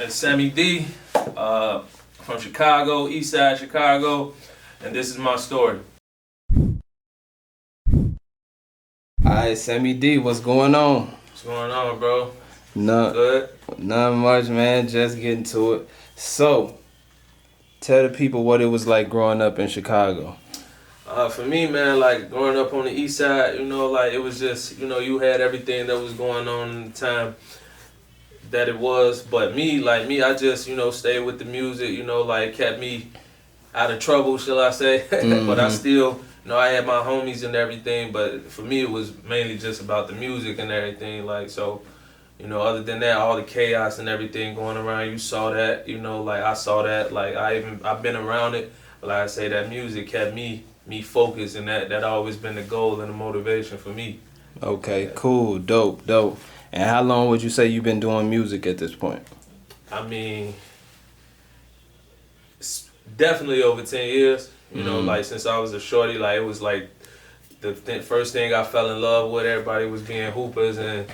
It's Samedee, from Chicago, East Side Chicago, and this is my story. Alright, Samedee, what's going on? What's going on, bro? Good. Not much, man. Just getting to it. So, tell the people what it was like growing up in Chicago. For me, man, like growing up on the East Side, like it was just, you had everything that was going on in the time that it was. But me, I just, stayed with the music, like kept me out of trouble, shall I say. Mm-hmm. But I still, I had my homies and everything. But for me, it was mainly just about the music and everything. Like, so, other than that, all the chaos and everything going around, you saw that, like I saw that. Like, I've been around it. But like I say, that music kept me focused, and that always been the goal and the motivation for me. Okay, cool, dope. And how long would you say you've been doing music at this point? I mean, it's definitely over 10 years. Like since I was a shorty, like it was like the first thing I fell in love with. Everybody was being hoopers and,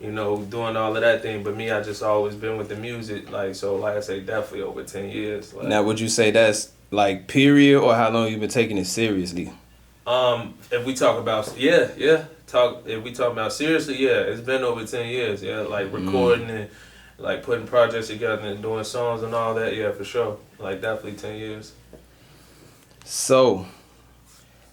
doing all of that thing. But me, I just always been with the music. Like, so like I say, definitely over 10 years. Like, now, would you say that's like period, or how long you been taking it seriously? If we talk about, if we talk about seriously, it's been over 10 years. Yeah, like recording and like putting projects together and doing songs and all that. Yeah, for sure. Like definitely 10 years. So,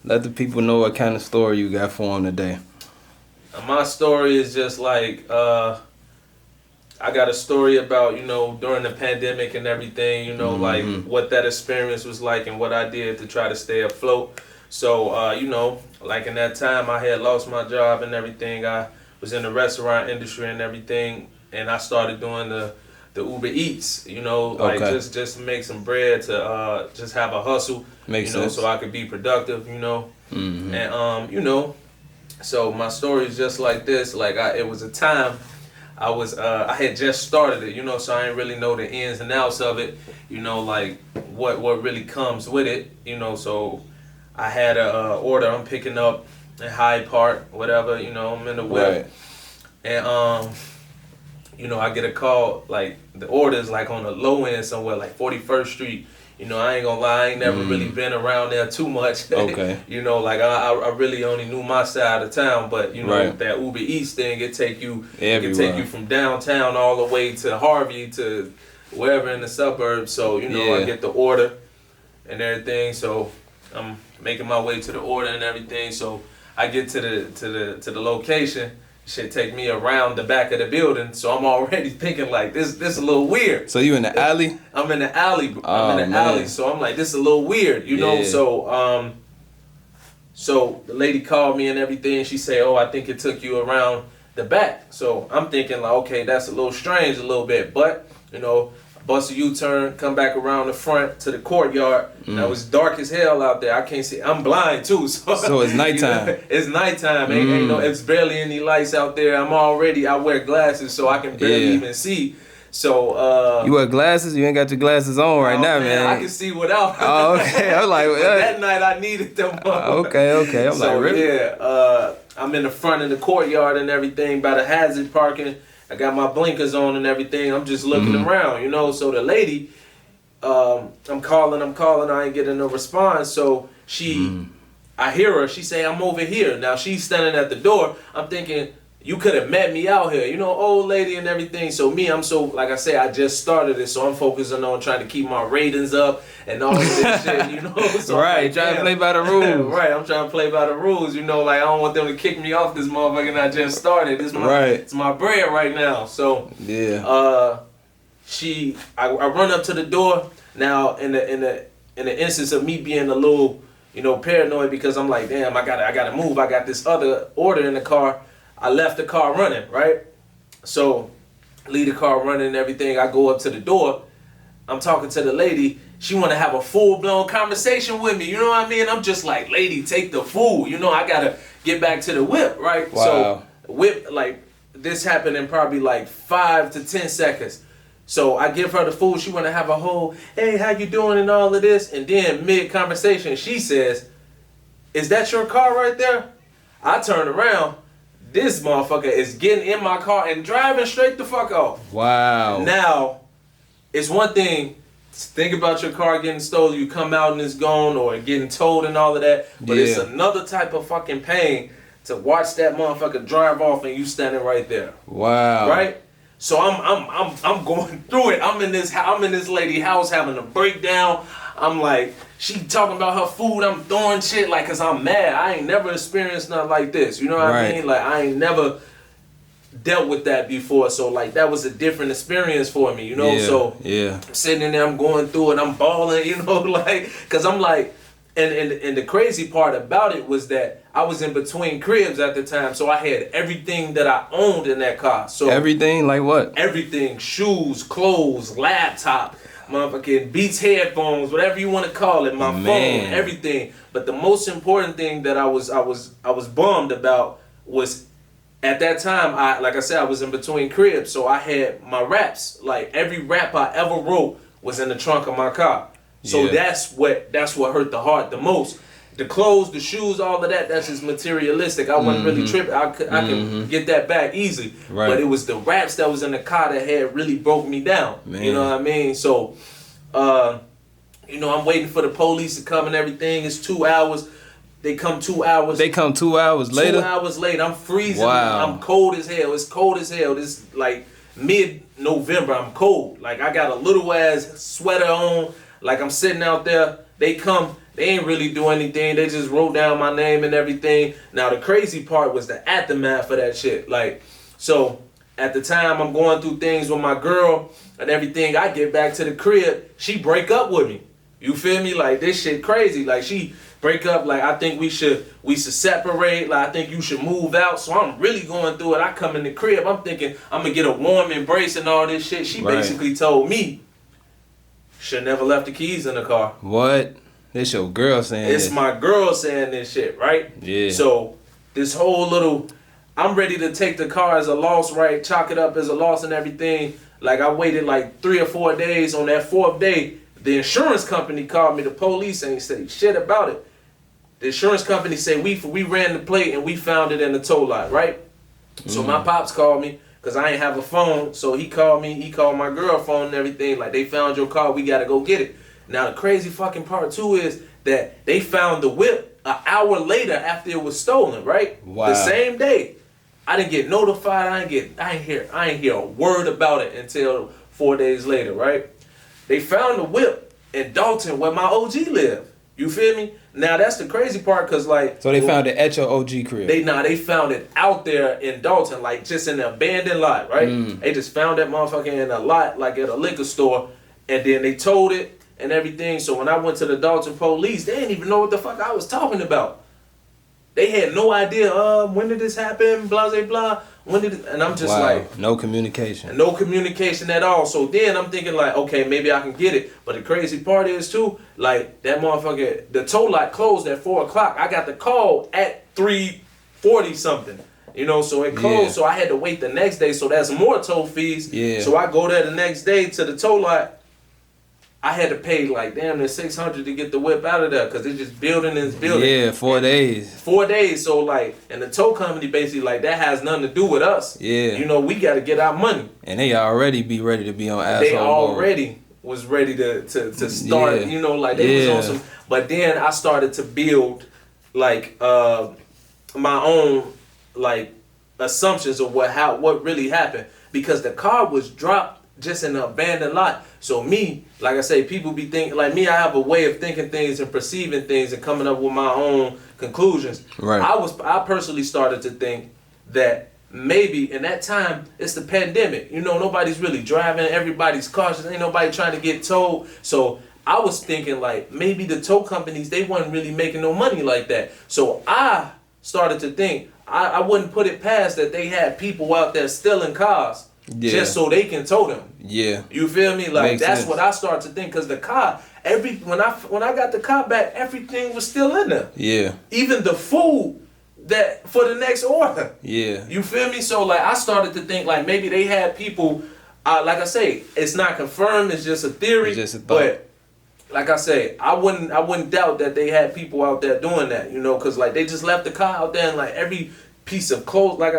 let the people know what kind of story you got for them today. My story is just like, I got a story about, during the pandemic and everything, like what that experience was like and what I did to try to stay afloat. So, like in that time I had lost my job and everything. I was in the restaurant industry and everything, and I started doing the Uber Eats, like just to make some bread, to just have a hustle, Makes sense. so I could be productive, and so my story is just like this. Like it was a time I had just started it, so I didn't really know the ins and outs of it, like what really comes with it, so I had a order I'm picking up in Hyde Park, whatever, I'm in the whip. Right. And I get a call, like the order is like on the low end somewhere, like 41st Street. I ain't gonna lie, I ain't never really been around there too much. Okay. Like I really only knew my side of town, but right. That Uber Eats thing, it take you from downtown all the way to Harvey to wherever in the suburbs. So I get the order and everything. So I'm making my way to the order and everything. So I get to the location. Shit take me around the back of the building, so I'm already thinking like this a little weird. So you in the alley? I'm in the alley. Alley. So I'm like, this is a little weird, So so the lady called me and everything. She said, "Oh, I think it took you around the back." So I'm thinking like, okay, that's a little strange, a little bit, but bust a U-turn, come back around the front to the courtyard. Now it's dark as hell out there. I can't see. I'm blind too. So it's nighttime. It's nighttime. Ain't it's barely any lights out there. I wear glasses so I can barely even see. So you wear glasses? You ain't got your glasses on right now, man. I can see without. Oh, okay. I was like, that night I needed them. Okay. I'm like, really? Yeah. I'm in the front of the courtyard and everything by the hazard parking. I got my blinkers on and everything. I'm just looking around, So the lady, I'm calling. I ain't getting no response. So I hear her. She say, "I'm over here." Now she's standing at the door. I'm thinking, you could have met me out here, old lady and everything. So me, I'm so, like I say, I just started it. So I'm focusing on trying to keep my ratings up and all of this shit, So right, like, trying to play by the rules. Right, I'm trying to play by the rules, like I don't want them to kick me off this motherfucker I just started. It's my bread right now. So I run up to the door. Now in the instance of me being a little, paranoid, because I'm like, damn, I gotta move. I got this other order in the car. I left the car running, right? So, leave the car running and everything. I go up to the door. I'm talking to the lady. She want to have a full-blown conversation with me. You know what I mean? I'm just like, lady, take the food. I got to get back to the whip, right? Wow. So, whip, like, this happened in probably like 5 to 10 seconds. So, I give her the food. She want to have a whole, hey, how you doing and all of this. And then mid-conversation, she says, is that your car right there? I turn around. This motherfucker is getting in my car and driving straight the fuck off. Wow. Now, it's one thing. Think about your car getting stolen, you come out and it's gone, or getting towed and all of that. But it's another type of fucking pain to watch that motherfucker drive off and you standing right there. Wow. Right? So I'm going through it. I'm in this lady house having a breakdown. I'm like, she talking about her food. I'm throwing shit like, cause I'm mad. I ain't never experienced nothing like this. You know what I mean? Like, I ain't never dealt with that before. So like, that was a different experience for me. You know? So I'm sitting in there, I'm going through it, I'm bawling. You know, like, cause I'm like, and the crazy part about it was that I was in between cribs at the time, so I had everything that I owned in that car. So everything, like what? Everything: shoes, clothes, laptop, motherfucking Beats headphones, whatever you want to call it, my phone, everything. But the most important thing that I was bummed about was, at that time, like I said, I was in between cribs, so I had my raps. Like, every rap I ever wrote was in the trunk of my car. So that's what hurt the heart the most. The clothes, the shoes, all of that, that's just materialistic. I wasn't really tripping. I can get that back easily. Right. But it was the raps that was in the car that had really broke me down. Man. You know what I mean? So, you know, I'm waiting for the police to come and everything. It's 2 hours. They come 2 hours. They come 2 hours later? 2 hours later. I'm freezing. Wow. I'm cold as hell. It's cold as hell. This like mid-November. I'm cold. Like, I got a little ass sweater on. Like, I'm sitting out there, they come, they ain't really do anything, they just wrote down my name and everything. Now, the crazy part was the aftermath of that shit. Like, so, at the time, I'm going through things with my girl and everything. I get back to the crib, she break up with me. You feel me? Like, this shit crazy. Like, she break up, like, I think we should separate, like, I think you should move out. So, I'm really going through it. I come in the crib, I'm thinking I'm gonna get a warm embrace and all this shit. She basically told me, should never left the keys in the car. What? This your girl saying It's my girl saying this shit, right? Yeah. So, this whole little, I'm ready to take the car as a loss, right? Chalk it up as a loss and everything. Like, I waited like 3 or 4 days. On that 4th day, the insurance company called me. The police ain't say shit about it. The insurance company say we ran the plate and we found it in the tow lot, right? So my pops called me. Cause I ain't have a phone, so he called me, he called my girl phone and everything, like, they found your car, we gotta go get it. Now the crazy fucking part too is that they found the whip an hour later after it was stolen, right? Wow. The same day. I didn't get notified, I ain't hear a word about it until 4 days later, right? They found the whip in Dalton where my OG lived. You feel me? Now that's the crazy part, cause like, so they found it at your OG crib. They found it out there in Dalton, like just in an abandoned lot, right? They just found that motherfucker in a lot, like at a liquor store, and then they towed it and everything. So when I went to the Dalton police, they didn't even know what the fuck I was talking about. They had no idea. When did this happen? Blah blah blah. When did it? And I'm just like, no communication. No communication at all. So then I'm thinking like, okay, maybe I can get it. But the crazy part is too, like, that motherfucker, the tow lot closed at 4 o'clock. I got the call at 3:40 something. You know, so it closed. So I had to wait the next day. So that's more tow fees. Yeah. So I go there the next day to the tow lot. I had to pay like damn near $600 to get the whip out of there because it's just building and it's building. Yeah, 4 days. 4 days. So like, and the tow company basically like that has nothing to do with us. Yeah. You know, we got to get our money. And they already be ready to be on asshole. They already was ready to start. You know, like they was on some. But then I started to build like my own like assumptions of what really happened because the car was dropped just in an abandoned lot. So me, like I say, people be thinking, like me, I have a way of thinking things and perceiving things and coming up with my own conclusions. Right. I personally started to think that maybe in that time, it's the pandemic. You know, nobody's really driving, everybody's cautious, ain't nobody trying to get towed. So I was thinking like maybe the tow companies, they wasn't really making no money like that. So I started to think, I wouldn't put it past that they had people out there stealing cars. Yeah. Just so they can tow them. Yeah. You feel me? Like makes that's sense. What I started to think because the car, when I got the car back, everything was still in there. Yeah. Even the food that for the next order. Yeah. You feel me? So like I started to think like maybe they had people. Like I say, it's not confirmed. It's just a theory. It's just a thought. But like I say, I wouldn't doubt that they had people out there doing that. You know, because like they just left the car out there and like every piece of clothes. Like,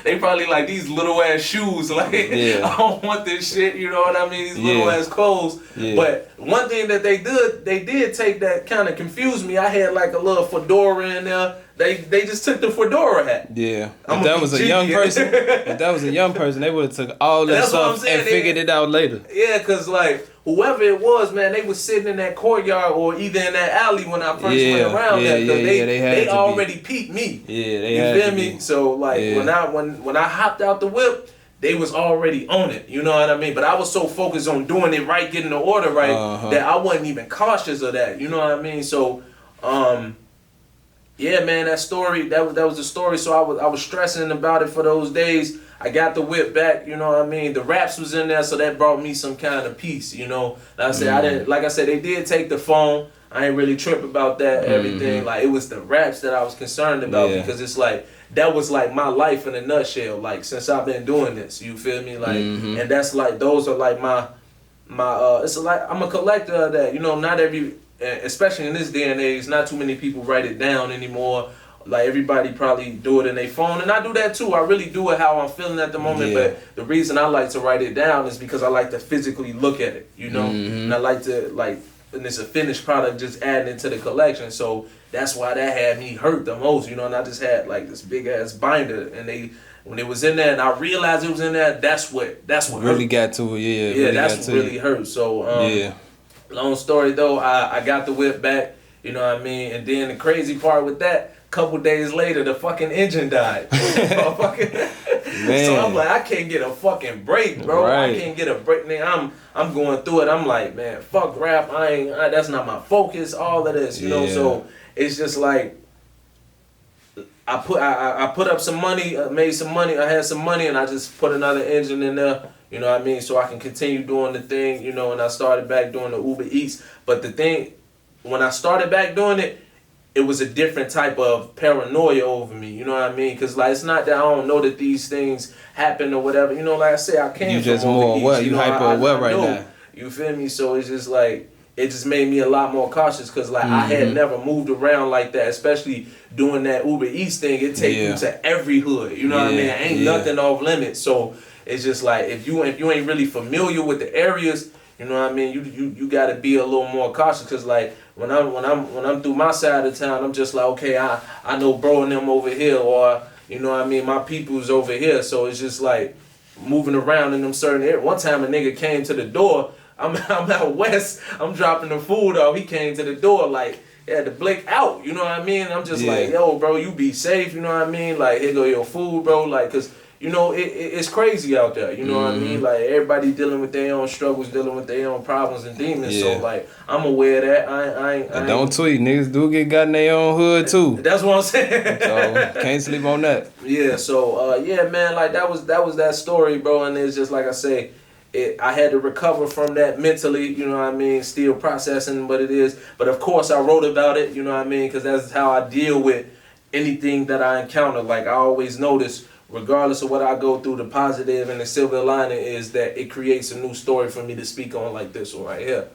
they probably like these little ass shoes. Like, I don't want this shit. You know what I mean? These little ass clothes. Yeah. But one thing that they did take that kind of confused me. I had like a little fedora in there. They just took the fedora hat. Yeah. If that was a young person, they would have took all that stuff and figured it out later. Yeah, cause like whoever it was, man, they was sitting in that courtyard or either in that alley when I first went around there. Cause they already peeped me. Yeah, they you feel me? So like when I hopped out the whip, they was already on it. You know what I mean? But I was so focused on doing it right, getting the order right, that I wasn't even cautious of that. You know what I mean? So yeah, man, that was the story. So I was stressing about it for those days. I got the whip back, you know what I mean? The raps was in there, so that brought me some kind of peace, you know. Like I said, they did take the phone. I ain't really trip about that, everything. Like, it was the raps that I was concerned about because it's like, that was like my life in a nutshell, like, since I've been doing this, you feel me? Like, and that's like, those are like my it's like, I'm a collector of that, you know, not every, especially in this day and age, not too many people write it down anymore. Like, everybody probably do it in their phone, and I do that too. I really do it how I'm feeling at the moment, but the reason I like to write it down is because I like to physically look at it, you know, and I like to, like, and it's a finished product just adding it to the collection, so that's why that had me hurt the most, you know, and I just had, like, this big-ass binder, and when it was in there and I realized it was in there, that's what really hurt. Got to it, yeah, that's what really hurt, so, long story, though, I got the whip back, you know what I mean, and then the crazy part with that, couple days later, the fucking engine died. So I'm like, I can't get a fucking break, bro. Right. I can't get a break. Nigga, I'm going through it. I'm like, man, fuck rap. That's not my focus. All of this, you know. So it's just like, I put up some money, made some money. I had some money, and I just put another engine in there. You know what I mean? So I can continue doing the thing, you know. And I started back doing the Uber Eats. But the thing, when I started back doing it, it was a different type of paranoia over me, you know what I mean? Because, like, it's not that I don't know that these things happen or whatever. You know, like I say, I came from just more aware. You hyper aware right now. You feel me? So it's just like, it just made me a lot more cautious because, like, I had never moved around like that, especially doing that Uber Eats thing. It take you to every hood, you know what I mean? Ain't nothing off limits. So it's just like, if you ain't really familiar with the areas, you know what I mean? You got to be a little more cautious because, like, when I'm through my side of town, I'm just like, okay, I know bro and them over here, or, you know what I mean, my people's over here. So it's just like moving around in them certain areas. One time a nigga came to the door. I'm out west. I'm dropping the food off. He came to the door like, had to blink out. You know what I mean? I'm just like, yo, bro, you be safe. You know what I mean? Like, here go your food, bro. Like, cause you know, it's crazy out there, you know what I mean? Like, everybody dealing with their own struggles, dealing with their own problems and demons. So, like, I'm aware of that. I ain't don't tweet. Niggas do get got in their own hood, too. That's what I'm saying. So, can't sleep on that. Yeah, so, yeah, man, like, that was that story, bro. And it's just, like I say, I had to recover from that mentally, you know what I mean? Still processing what it is. But, of course, I wrote about it, you know what I mean? Because that's how I deal with anything that I encounter. Like, I always notice, regardless of what I go through, the positive and the silver lining is that it creates a new story for me to speak on, like this one right here.